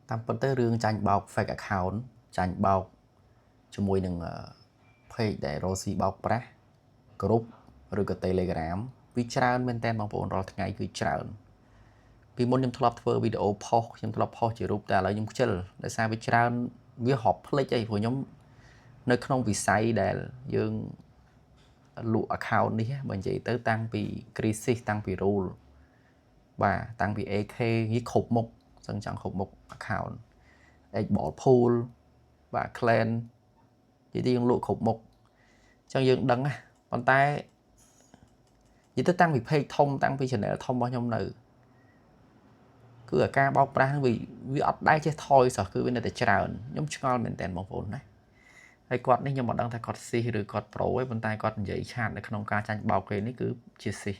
តាមពិតទៅរឿងចាញ់បោក fake account ចាញ់បោកជាមួយនឹង page ដែលរកស៊ីបោកប្រាស់ group ឬក៏ Telegram វាច្រើនមែនតើបងប្អូនរាល់ថ្ងៃគឺច្រើនពីមុនខ្ញុំធ្លាប់ធ្វើវីដេអូផុសខ្ញុំធ្លាប់ផុសជារូបតែឥឡូវខ្ញុំខ្ជិលដោយសារវាច្រើនវាហប់ភ្លេចអីព្រោះខ្ញុំនៅក្នុងវិស័យដែលយើងលក់ account នេះបើនិយាយទៅតាំងពី crisis តាំងពី rule បាទតាំងពី AK វាគ្រប់មុខសឹងចង់គ្រប់មុខ account Xball pool បាទ clan និយាយទៅយើងលក់គ្រប់មុខអញ្ចឹងយើងដឹងណាប៉ុន្តែនិយាយទៅតាំងពី page ធំតាំងពី channel ធំរបស់ខ្ញុំនៅគឺអាការបោកប្រាស់វាអត់ដែរចេះថយសោះគឺវានៅតែច្រើនខ្ញុំឆ្ងល់មែនតើបងប្អូនណាហើយគាត់នេះខ្ញុំមិនដឹងថាគាត់ស៊ីឬគាត់ប្រូទេប៉ុន្តែគាត់និយាយឆាតនៅក្នុងការចាញ់បោកគេនេះគឺជាស៊ី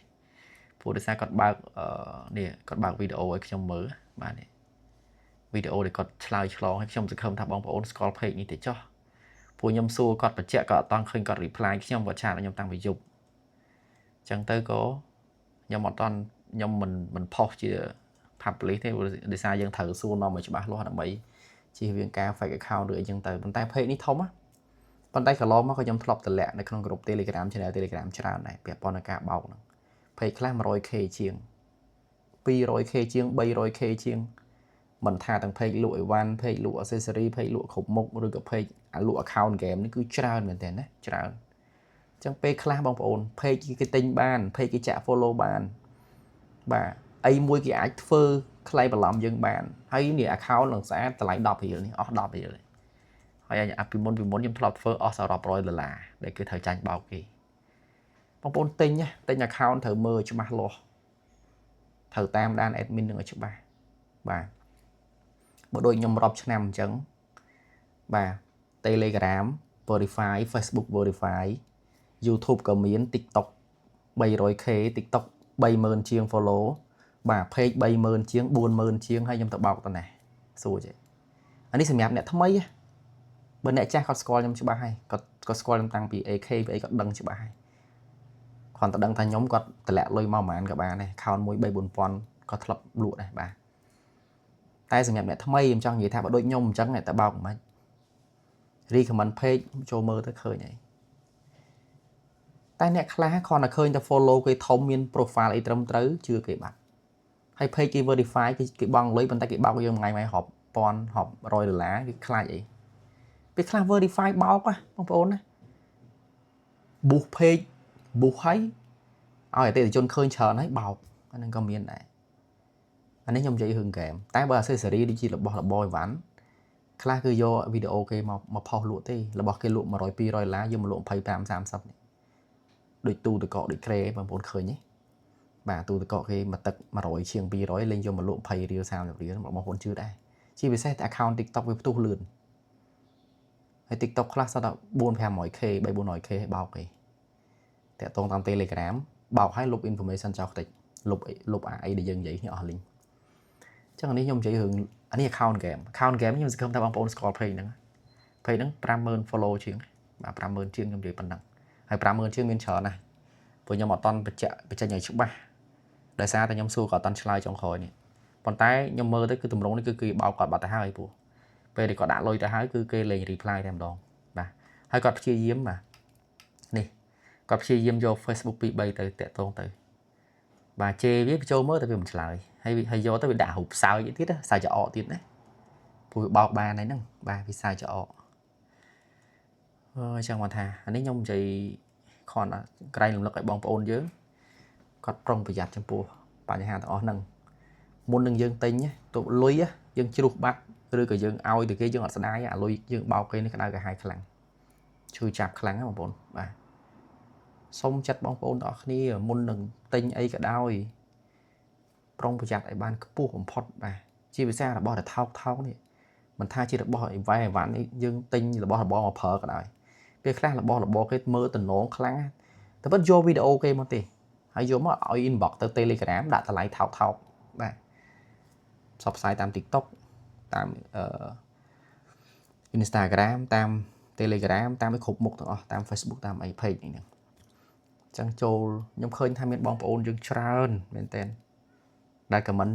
ព្រោះដោយសារគាត់បើកនេះគាត់បើកវីដេអូឲ្យខ្ញុំមើលបាទនេះវីដេអូដែលគាត់ឆ្លើយឆ្លងឲ្យខ្ញុំសង្ឃឹមថាបងប្អូនស្គាល់ page នេះទេចុះព្រោះខ្ញុំសួរគាត់បញ្ជាក់គាត់អត់តង់ឃើញគាត់ reply ខ្ញុំគាត់ឆាតឲ្យខ្ញុំតាំងពីយប់អញ្ចឹងទៅក៏ខ្ញុំអត់តន់ខ្ញុំមិនផុសជា public ទេដោយសារយើងត្រូវសួរនាំឲ្យច្បាស់លាស់ដើម្បីជៀសវាងការ fake account ឬអីចឹងទៅប៉ុន្តែ page នេះធំណាប៉ុន្តែកន្លងមកក៏ខ្ញុំធ្លាប់តម្លាក់នៅក្នុងក្រុម Telegram channel Telegram ច្រើនដែរពាក់ព័ន្ធនឹងការបោកហ្នឹង page ខ្លះ 100k ជាង 200k ជាង 300k ជាងមិនថាទាំង page លក់អីវ៉ាន់ page លក់ accessory page លក់គ្រប់មុខឬក៏ page លក់ account game នេះគឺច្រើនមែនតើណាច្រើនអញ្ចឹងពេលខ្លះបងប្អូន page គេទិញបាន page គេចាក់ follow បានបាទអីមួយគេអាចធ្វើខ្លៃបន្លំយើងបានហើយនេះ account នឹងស្អាតតម្លៃ10រៀលនេះអស់10រៀលហើយពីមុនខ្ញុំធ្លាប់ធ្វើអស់សរុប$100ដែលគេត្រូវចាញ់បោកគេបងប្អូនទិញ account ត្រូវមើលច្បាស់លាស់ត្រូវតាមដាន admin នឹងឲ្យច្បាស់បាទបើដូចខ្ញុំរាប់ឆ្នាំអញ្ចឹងបាទ Telegram verify Facebook verify YouTube ក៏មាន TikTok 300k TikTok 30000ជាង follow បាទ page 30000ជាង 40000ជាងហើយខ្ញុំទៅបោកតណាសួរចេះអានេះសម្រាប់អ្នកថ្មីបើអ្នកចាស់គាត់ស្គាល់ខ្ញុំច្បាស់ហើយគាត់ស្គាល់ខ្ញុំតាំងពី AK ពីអីគាត់ដឹងច្បាស់ហើយគាត់តែដឹងថាខ្ញុំគាត់តម្លាក់លុយមកប្រហែលក៏បានដែរ account មួយ 3-4000គាត់ធ្លាប់លក់ដែរបាទតែសម្រាប់អ្នកថ្មីខ្ញុំចង់និយាយថាបើដូចខ្ញុំអញ្ចឹងតែបោកមិន recommend page ចូលមើលទៅឃើញហើយតែអ្នកខ្លះគ្រាន់តែឃើញតែ follow គេធំមាន profile អីត្រឹមត្រូវជឿគេបាត់ហើយ page គេ verify គេបង់លុយប៉ុន្តែគេបោកយើងមួយថ្ងៃរាប់ពាន់រាប់$100គេខ្លាចអីពេលខ្លះ verify បោកបងប្អូនណា boost page boost ឲ្យអតិថិជនឃើញច្រើនហើយបោកអាហ្នឹងក៏មានដែរអានេះខ្ញុំនិយាយរឿង game តែបើ accessory ដូចជារបស់របរអីវ៉ាន់ខ្លះគឺយកវីដេអូគេមកផុសលក់ទេរបស់គេលក់$100-200យកមកលក់25-30នេះដូចទូទឹកកកដូចក្រេបងប្អូនឃើញទេបាទទូទឹកកកគេមកទឹក100ជាង200លេងយកមកលក់20រៀល30រៀលបងប្អូនជឿដែរជាពិសេសតែ account TikTok វាផ្ទុះលឿនហើយ TikTok ខ្លះសតដល់400-500k 300-400k ឲ្យបោកគេតាក់ទងតាម Telegram បោកឲ្យលុប information ចោលខ្ទេចលុបអីដែលយើងនិយាយនេះអស់លីងអញ្ចឹងអានេះខ្ញុំនិយាយរឿងអានេះ account game ខ្ញុំសង្ឃឹមថាបងប្អូនស្គាល់ page ហ្នឹង page ហ្នឹង 50000 follow ជាងបាទ 50000 ជាងខ្ញុំនិយាយប៉ុណ្ណឹងហើយ 50000 ជាងមានច្រើនណាស់ព្រោះខ្ញុំអត់តន់បញ្ជាក់ឲ្យច្បាស់ដោយសារតែខ្ញុំសួរគាត់អត់តន់ឆ្លើយចុងក្រោយនេះប៉ុន្តែខ្ញុំមើលទៅគឺទម្រង់នេះគឺគេបោកគាត់បាត់ទៅហើយព្រោះពេលដែលគាត់ដាក់លុយទៅហើយគឺគេលេង reply តែម្ដងបាទហើយគាត់ព្យាយាមបាទនេះគាត់ព្យាយាមយក Facebook 2-3ទៅតាក់ទងទៅបាទជេរវាបញ្ចូលមើលតែវាមិនឆ្លើយហើយយកទៅវាដាក់រូបសើចទៀតសើចច្អកទៀតណាព្រោះវាបោកបានហើយហ្នឹងបាទវាសើចច្អកអញ្ចឹងមកថាអានេះខ្ញុំនិយាយខនក្រែងរំលឹកឲ្យបងប្អូនយើងគាត់ប្រុងប្រយ័ត្នចំពោះបញ្ហាទាំងអស់ហ្នឹងមុននឹងយើងទិញទៅលុយយើងជ្រុះបាត់ឬក៏យើងឲ្យទៅគេយើងអត់ស្ដាយអាលុយយើងបោកគេនេះក្តៅក្រហាយខ្លាំងឈឺចាប់ខ្លាំងណាបងប្អូនបាទសូមចាត់បងប្អូនទាំងអស់គ្នាមុននឹងទិញអីក៏ដោយប្រុងប្រយ័ត្នឲ្យបានខ្ពស់បំផុតបាទជាភាសារបស់ដែលថោកនេះមិនថាជារបស់អីវ៉ាន់នេះយើងទិញរបស់របរមកប្រើក៏ដោយពេលខ្លះរបស់របរគេមើលតំណងខ្លាំងតែពិតយកវីដេអូគេមកទេហើយយកមកឲ្យ inbox ទៅ Telegram ដាក់តម្លៃថោកបាទផ្សព្វផ្សាយតាម TikTok តាម Instagram តាម Telegram តាមគ្រប់មុខទាំងអស់តាម Facebook តាមអី page ហ្នឹងអញ្ចឹងចូលខ្ញុំឃើញថាមានបងប្អូនយើងច្រើនមែនតើដែល comment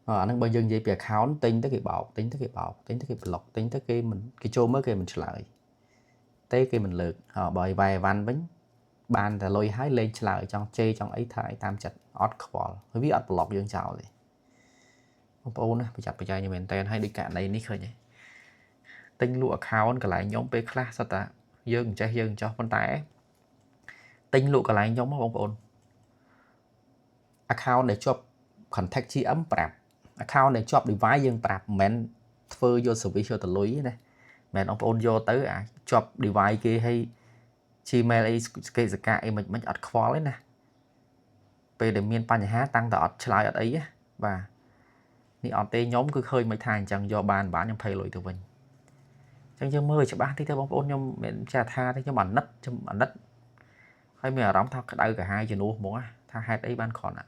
អាហ្នឹងបើយើងនិយាយពី account ទិញទៅគេបោកទិញទៅគេបោកទិញទៅគេ block ទិញទៅគេមិនគេចូលមើលគេមិនឆ្លើយទេគេមិនលើកបើឲ្យវាយអីវ៉ាន់វិញបានតែលុយហើយលេងឆ្លើយចង់ជេរចង់អីថាអីតាមចិត្តអត់ខ្វល់វាអត់ block យើងចោលទេបងប្អូនណាប្រយ័ត្នប្រយែងមែនតើហើយដូចករណីនេះឃើញទេទិញលក់ account កន្លែងខ្ញុំពេលខ្លះសុទ្ធតែយើងចេះយើងចោះប៉ុន្តែទិញលក់កន្លែងខ្ញុំបងប្អូន account ដែលជាប់ contact GM ប្រាប់ account ដែលជាប់ device យើងប្រាប់មិនមែនធ្វើយក service យកទៅលុយទេណាមិនមែនបងប្អូនយកទៅជាប់ device គេឲ្យ Gmail អីគេសកាអីមិនអត់ខ្វល់ទេណាពេលដែលមានបញ្ហាតាំងតែអត់ឆ្លើយអត់អីណាបាទនេះអត់ទេខ្ញុំគឺឃើញមិនថាអញ្ចឹងយកបានខ្ញុំភ័យលុយទៅវិញអញ្ចឹងយើងមើលច្បាស់តិចទៅបងប្អូនខ្ញុំមិនចាថាទេខ្ញុំអាណិតហើយមានអារម្មណ៍ថាក្តៅក្រហាយជំនួសហ្មងថាហេតុអីបានគ្រាន់តែ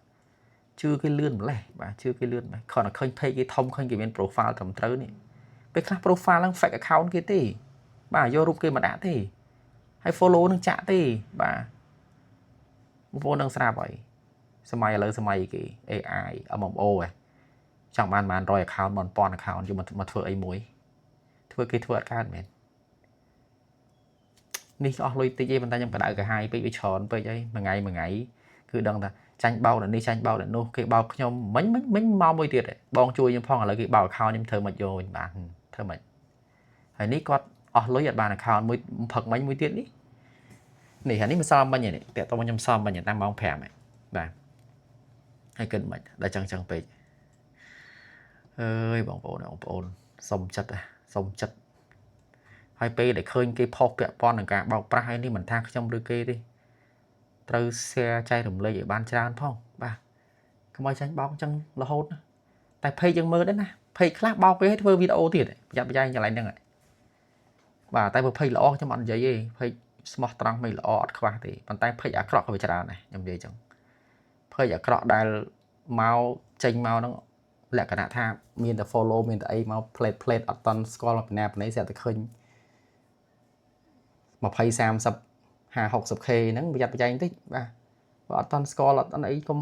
ជឿគេលឿនម្លេះបាទជឿគេលឿនម្លេះគ្រាន់តែឃើញ page គេធំឃើញគេមាន profile ត្រឹមត្រូវនេះពេលខ្លះ profile ហ្នឹង fake account គេទេបាទយករូបគេមកដាក់ទេហើយ follow នឹងចាក់ទេបាទបងប្អូននឹងស្រាប់ហើយសម័យឥឡូវសម័យគេ AI MMO ចង់បាន100 account 1000 account យកមកធ្វើអីមួយធ្វើគេធ្វើអត់កើតមែននេះអស់លុយតិចទេប៉ុន្តែខ្ញុំក្តៅក្រហាយពេកវាច្រើនពេកហើយមួយថ្ងៃគឺដឹងថាចាញ់បោកដល់នេះចាញ់បោកដល់នោះគេបោកខ្ញុំមិញមកមួយទៀតបងជួយខ្ញុំផងឥឡូវគេបោក account ខ្ញុំធ្វើមិនយកវិញបានធ្វើមិនហើយនេះគាត់អស់លុយអត់បាន account មួយផឹកមិញមួយទៀតនេះអានេះមិនសមមិញទេតាក់តងខ្ញុំសមមិញតាមម៉ោង5ហ្នឹងបាទហើយគិតមិនដល់ចឹងពេកអើយបងប្អូនសុំចិត្តហើយពេលដែលឃើញគេផុសពាក់ព័ន្ធនឹងការបោកប្រាស់ហើយនេះមិនថាខ្ញុំឬគេទេត្រូវ share ចែករំលែកឲ្យបានច្រើនផងបាទកុំឲ្យចាញ់បោកអញ្ចឹងរហូតណាតែ page យើងមើលដែរណា page ខ្លះបោកគេឲ្យធ្វើវីដេអូទៀតប្រយ័ត្នប្រយែងកន្លែងហ្នឹងបាទតែបើ page ល្អខ្ញុំអត់និយាយទេ page ស្មោះត្រង់មិនល្អអត់ខ្វះទេប៉ុន្តែ page អាក្រក់ក៏វាច្រើនដែរខ្ញុំនិយាយអញ្ចឹង page អាក្រក់ដែលមកចេញមកហ្នឹងលក្ខណៈថាមានតែ follow មានតែអីមក plate អត់តន់ស្គាល់ពីណាពីណីស្រាប់តែឃើញ20 30 50 60k ហ្នឹងប្រយ័ត្នប្រយែងតិចបាទបើអត់តន់ស្គាល់អត់តន់អីកុំ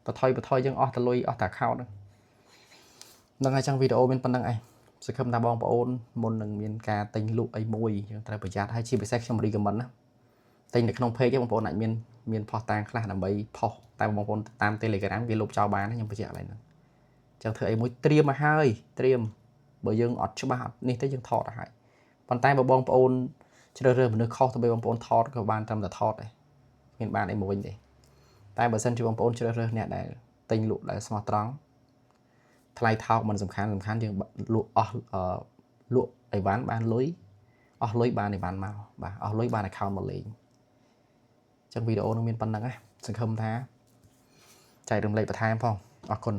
បថយយើងអស់តែលុយអស់តែ account ហ្នឹងហើយចឹងវីដេអូមានប៉ុណ្្នឹងឯងសង្ឃឹមថាបងប្អូនមុននឹងមានការទិញលក់អីមួយយើងត្រូវប្រយ័ត្នហើយជាពិសេសខ្ញុំ recommend ណាទិញនៅក្នុង page បងប្អូនអាចមានផុសតាងខ្លះដើម្បីផុសតែបងប្អូនតាម Telegram គេលុបចោលបានខ្ញុំបញ្ជាក់ឡើយហ្នឹងចឹងធ្វើអីមួយត្រៀមមកហើយបើយើងអត់ច្បាស់នេះទៅយើងថតទៅហើយប៉ុន្តែបើបងប្អូនជ្រើសរើសមនុស្សខុសទៅបងប្អូនថតក៏បានត្រឹមតែថតដែរមានបានអីមួយវិញទេតែបើសិនជាបងប្អូនជ្រើសរើសអ្នកដែលទិញលក់ដែលស្មោះត្រង់ថ្លៃថោកមិនសំខាន់យើងលក់អស់លក់អីវ៉ាន់បានលុយអស់លុយបានអីវ៉ាន់មកបាទអស់លុយបាន account មកលេងចឹងវីដេអូនឹងមានប៉ុណ្្នឹងណាសង្ឃឹមថាចែករំលែកបន្ថែមផងអរគុណ